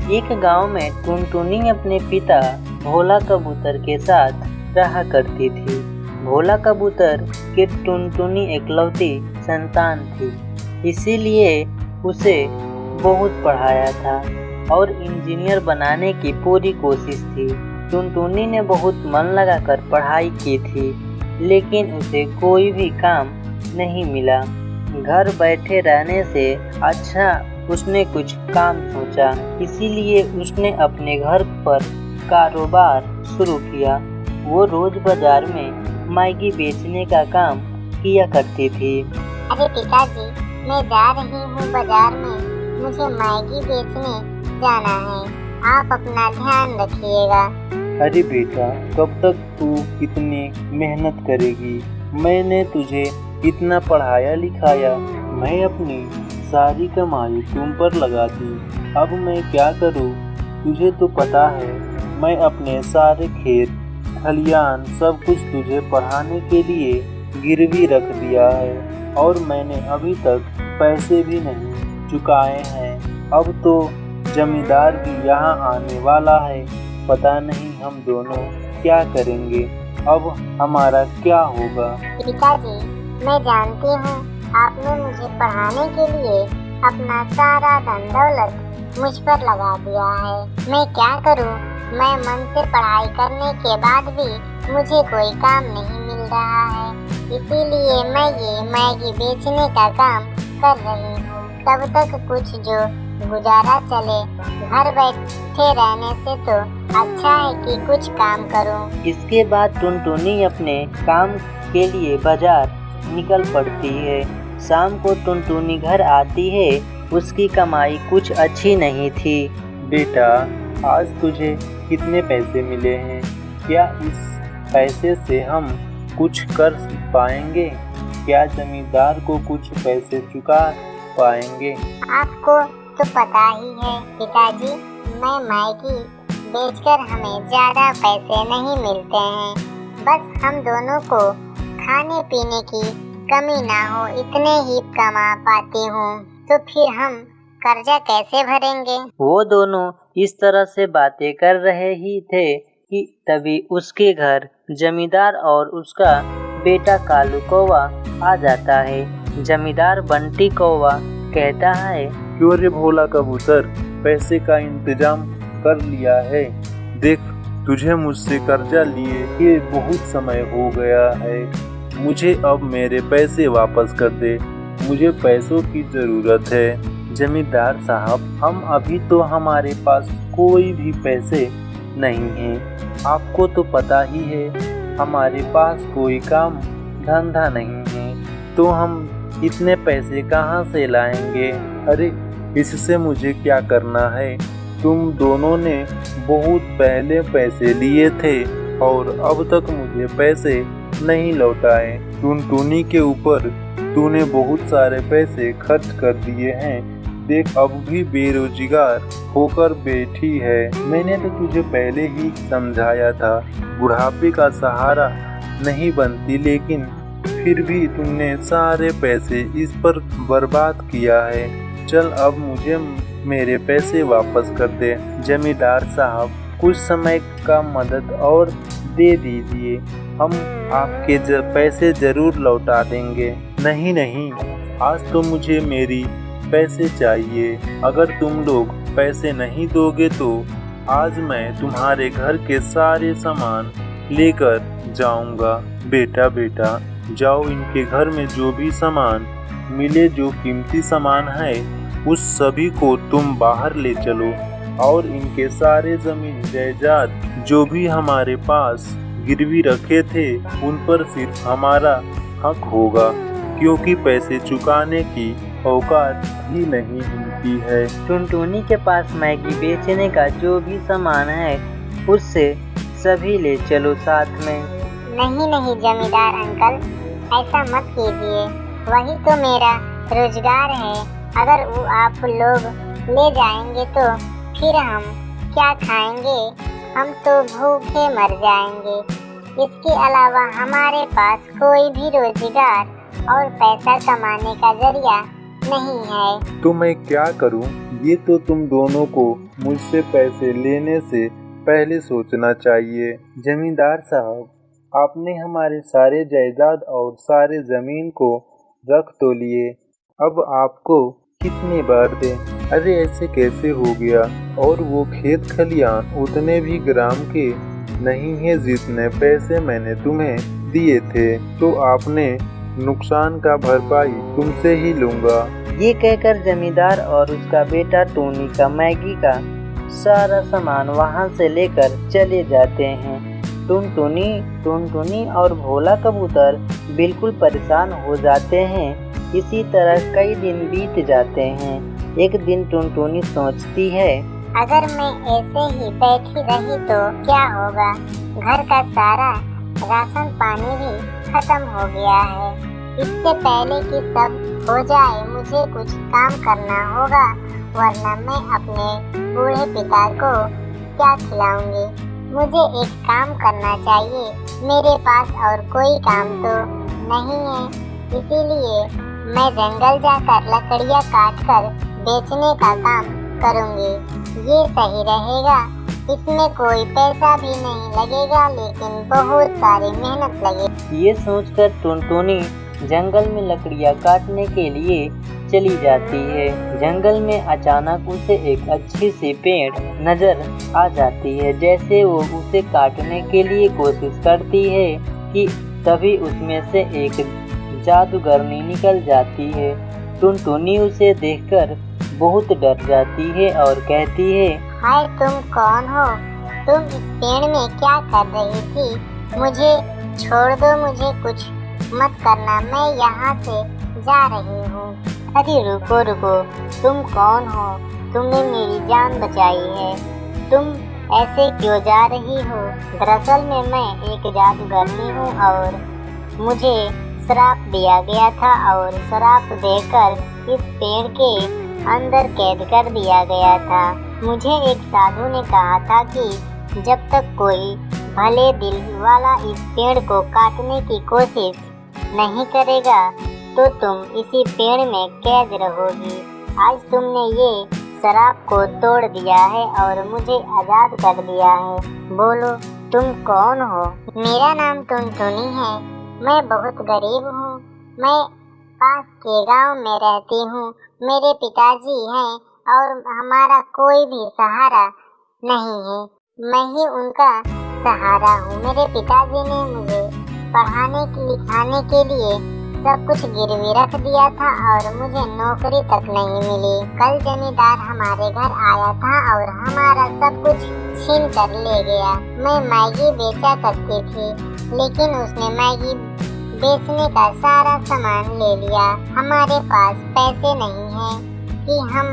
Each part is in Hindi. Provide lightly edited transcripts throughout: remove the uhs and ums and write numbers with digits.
एक गांव में टुनटुनी अपने पिता भोला कबूतर के साथ रहा करती थी। भोला कबूतर की टुनटुनी एकलौती संतान थी, इसीलिए उसे बहुत पढ़ाया था और इंजीनियर बनाने की पूरी कोशिश थी। टुनटुनी ने बहुत मन लगाकर पढ़ाई की थी, लेकिन उसे कोई भी काम नहीं मिला। घर बैठे रहने से अच्छा उसने कुछ काम सोचा, इसीलिए उसने अपने घर पर कारोबार शुरू किया। वो रोज बाजार में मैगी बेचने का काम किया करती थी। अरे पिताजी, मैं जा रही हूँ बाजार में, मुझे मैगी बेचने जाना है, आप अपना ध्यान रखिएगा। अरे बेटा, कब तक तू इतनी मेहनत करेगी? मैंने तुझे इतना पढ़ाया लिखाया, मैं अपनी सारी कमाई तुम पर लगा दी, अब मैं क्या करूं? तुझे तो पता है मैं अपने सारे खेत खलियान सब कुछ तुझे पढ़ाने के लिए गिरवी रख दिया है और मैंने अभी तक पैसे भी नहीं चुकाए हैं। अब तो जमींदार भी यहाँ आने वाला है, पता नहीं हम दोनों क्या करेंगे, अब हमारा क्या होगा? पिताजी, मैं जानती हूँ आपने मुझे पढ़ाने के लिए अपना सारा धन दौलत मुझ पर लगा दिया है। मैं क्या करूँ? मैं मन से पढ़ाई करने के बाद भी मुझे कोई काम नहीं मिल रहा है, इसीलिए मैं ये मैगी बेचने का काम कर रही हूँ। तब तक कुछ जो गुजारा चले, घर बैठे रहने से तो अच्छा है कि कुछ काम करूँ। इसके बाद टुनटुनी अपने काम के लिए बाजार निकल पड़ती है। शाम को टुनटुनी घर आती है, उसकी कमाई कुछ अच्छी नहीं थी। बेटा, आज तुझे कितने पैसे मिले हैं? क्या इस पैसे से हम कुछ कर पाएंगे? क्या जमींदार को कुछ पैसे चुका पाएंगे? आपको तो पता ही है पिताजी, मैं मैगी बेचकर हमें ज़्यादा पैसे नहीं मिलते हैं, बस हम दोनों को खाने पीने की कमी ना हो इतने ही कमा पाती हूँ, तो फिर हम कर्जा कैसे भरेंगे? वो दोनों इस तरह से बातें कर रहे ही थे कि तभी उसके घर जमींदार और उसका बेटा कालू कौवा आ जाता है। जमींदार बंटी कौवा कहता है, क्यों रे भोला कबूतर, पैसे का इंतजाम कर लिया है? देख, तुझे मुझसे कर्जा लिए ये बहुत समय हो गया है, मुझे अब मेरे पैसे वापस कर दे, मुझे पैसों की ज़रूरत है। जमींदार साहब, हम अभी तो हमारे पास कोई भी पैसे नहीं हैं, आपको तो पता ही है हमारे पास कोई काम धंधा नहीं है, तो हम इतने पैसे कहाँ से लाएंगे? अरे इससे मुझे क्या करना है? तुम दोनों ने बहुत पहले पैसे लिए थे और अब तक मुझे पैसे नहीं लौटाए। टुनटुनी के ऊपर तूने बहुत सारे पैसे खर्च कर दिए हैं, देख अब भी बेरोजगार होकर बैठी है। मैंने तो तुझे पहले ही समझाया था, बुढ़ापे का सहारा नहीं बनती, लेकिन फिर भी तुमने सारे पैसे इस पर बर्बाद किया है। चल अब मुझे मेरे पैसे वापस कर दे। जमींदार साहब, कुछ समय का मदद और दे दीजिए, हम आपके पैसे जरूर लौटा देंगे। नहीं नहीं, आज तो मुझे मेरी पैसे चाहिए। अगर तुम लोग पैसे नहीं दोगे तो आज मैं तुम्हारे घर के सारे सामान लेकर जाऊंगा। बेटा बेटा, जाओ, इनके घर में जो भी सामान मिले, जो कीमती सामान है, उस सभी को तुम बाहर ले चलो और इनके सारे जमीन जायदाद जो भी हमारे पास गिरवी रखे थे उन पर सिर्फ हमारा हक होगा, क्योंकि पैसे चुकाने की औकात ही नहीं मिलती है। टुनटुनी के पास मैगी बेचने का जो भी सामान है उससे सभी ले चलो साथ में। नहीं नहीं जमींदार अंकल, ऐसा मत कीजिए, वही तो मेरा रोजगार है, अगर वो आप लोग ले जाएंगे तो फिर हम क्या खाएंगे? हम तो भूखे मर जाएंगे। इसके अलावा हमारे पास कोई भी रोजगार और पैसा कमाने का जरिया नहीं है। तो मैं क्या करूं? ये तो तुम दोनों को मुझसे पैसे लेने से पहले सोचना चाहिए। जमींदार साहब, आपने हमारे सारे जायदाद और सारे जमीन को रख तो लिए, अब आपको कितनी बार दें? अरे ऐसे कैसे हो गया? और वो खेत खलियान उतने भी ग्राम के नहीं है जितने पैसे मैंने तुम्हें दिए थे, तो आपने नुकसान का भरपाई तुमसे ही लूंगा। ये कहकर जमींदार और उसका बेटा टोनी का मैगी का सारा सामान वहाँ से लेकर चले जाते हैं। टुनटुनी और भोला कबूतर बिल्कुल परेशान हो जाते हैं। इसी तरह कई दिन बीत जाते हैं। एक दिन टुनटुनी सोचती है, अगर मैं ऐसे ही बैठी रही तो क्या होगा? घर का सारा राशन पानी भी खत्म हो गया है। इससे पहले कि सब हो जाए मुझे कुछ काम करना होगा, वरना मैं अपने बूढ़े पिता को क्या खिलाऊंगी। मुझे एक काम करना चाहिए। मेरे पास और कोई काम तो नहीं है, इसीलिए मैं जंगल जाकर लकड़ियाँ काटकर बेचने का काम करूंगी। ये सही रहेगा। इसमें कोई पैसा भी नहीं लगेगा, लेकिन बहुत सारी मेहनत लगेगी। ये सोचकर टुनटुनी जंगल में लकड़ियाँ काटने के लिए चली जाती है। जंगल में अचानक उसे एक अच्छी सी पेड़ नजर आ जाती है। जैसे वो उसे काटने के लिए कोशिश करती है कि तभी उसमें से एक जादूगरनी निकल जाती है। टुनटुनी उसे देखकर बहुत डर जाती है और कहती है, हाय, तुम कौन हो? तुम इस पेड़ में क्या कर रही थी? मुझे छोड़ दो, मुझे कुछ मत करना, मैं यहाँ से जा रही हूँ। अरे रुको, तुम कौन हो? तुमने मेरी जान बचाई है, तुम ऐसे क्यों जा रही हो? दरअसल में मैं एक जादूगरनी हूँ और मुझे श्राप दिया गया था और श्राप देकर इस पेड़ के अंदर कैद कर दिया गया था। मुझे एक साधु ने कहा था कि जब तक कोई भले दिल वाला इस पेड़ को काटने की कोशिश नहीं करेगा तो तुम इसी पेड़ में कैद रहोगी। आज तुमने ये श्राप को तोड़ दिया है और मुझे आज़ाद कर दिया है। बोलो, तुम कौन हो? मेरा नाम टुनटुनी है। मैं बहुत गरीब हूँ। मैं पास के गांव में रहती हूँ। मेरे पिताजी हैं और हमारा कोई भी सहारा नहीं है। मैं ही उनका सहारा हूँ। मेरे पिताजी ने मुझे पढ़ाने लिखाने के लिए सब कुछ गिरवी रख दिया था और मुझे नौकरी तक नहीं मिली। कल जमींदार हमारे घर आया था और हमारा सब कुछ छीन कर ले गया। मैं मैगी बेचा करती थी, लेकिन उसने मैगी बेचने का सारा सामान ले लिया। हमारे पास पैसे नहीं हैं कि हम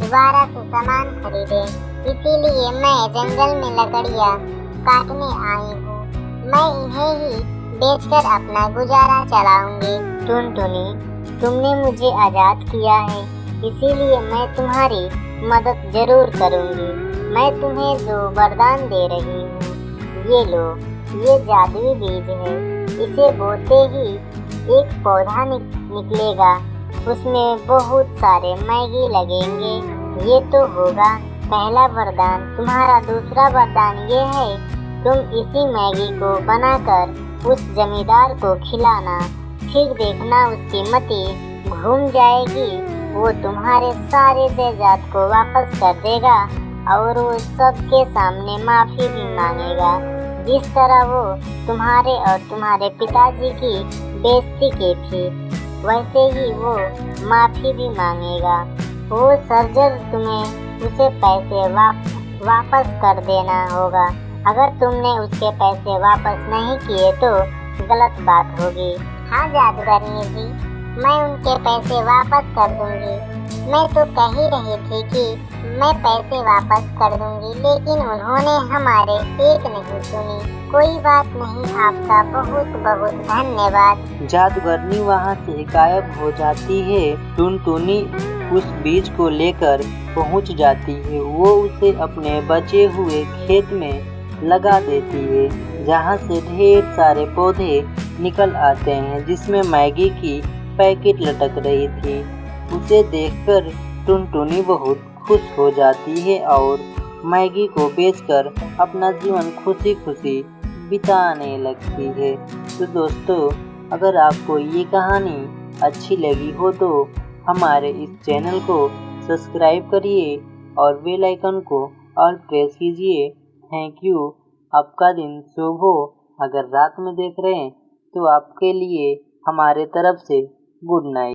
दोबारा से सामान खरीदें, इसीलिए मैं जंगल में लकड़ियाँ काटने आई हूँ। मैं इन्हें ही बेचकर अपना गुजारा चलाऊंगी। टुनटुनी, तुमने मुझे आज़ाद किया है, इसीलिए मैं तुम्हारी मदद जरूर करूंगी। मैं तुम्हें जो वरदान दे रही हूँ, ये लो, ये जादुई बीज है। इसे बोते ही एक पौधा निकलेगा, उसमें बहुत सारे मैगी लगेंगे। ये तो होगा पहला वरदान। तुम्हारा दूसरा वरदान ये है, तुम इसी मैगी को बनाकर उस जमींदार को खिलाना, फिर देखना उसकी मति घूम जाएगी। वो तुम्हारे सारे जायदाद को वापस कर देगा और वो सबके सामने माफ़ी भी मांगेगा। जिस तरह वो तुम्हारे और तुम्हारे पिताजी की बेइज्जती की थी, वैसे ही वो माफ़ी भी मांगेगा। वो सर्जर तुम्हें उसे पैसे वापस कर देना होगा। अगर तुमने उसके पैसे वापस नहीं किए तो गलत बात होगी। हाँ जादूगरनी जी, मैं उनके पैसे वापस कर दूंगी। मैं तो कह ही रही थी कि मैं पैसे वापस कर दूंगी, लेकिन उन्होंने हमारे एक नहीं सुनी। कोई बात नहीं, आपका बहुत बहुत धन्यवाद। जादूगरनी वहाँ से गायब हो जाती है। टुनटुनी उस बीज को लेकर पहुँच जाती है। वो उसे अपने बचे हुए खेत में लगा देती है, जहाँ से ढेर सारे पौधे निकल आते हैं, जिसमें मैगी की पैकेट लटक रही थी। उसे देखकर टुनटुनी बहुत खुश हो जाती है और मैगी को बेचकर अपना जीवन खुशी खुशी बिताने लगती है। तो दोस्तों, अगर आपको ये कहानी अच्छी लगी हो तो हमारे इस चैनल को सब्सक्राइब करिए और बेल आइकन को ऑल प्रेस कीजिए। Thank you. आपका दिन शुभ हो। अगर रात में देख रहे हैं तो आपके लिए हमारे तरफ से गुड नाइट।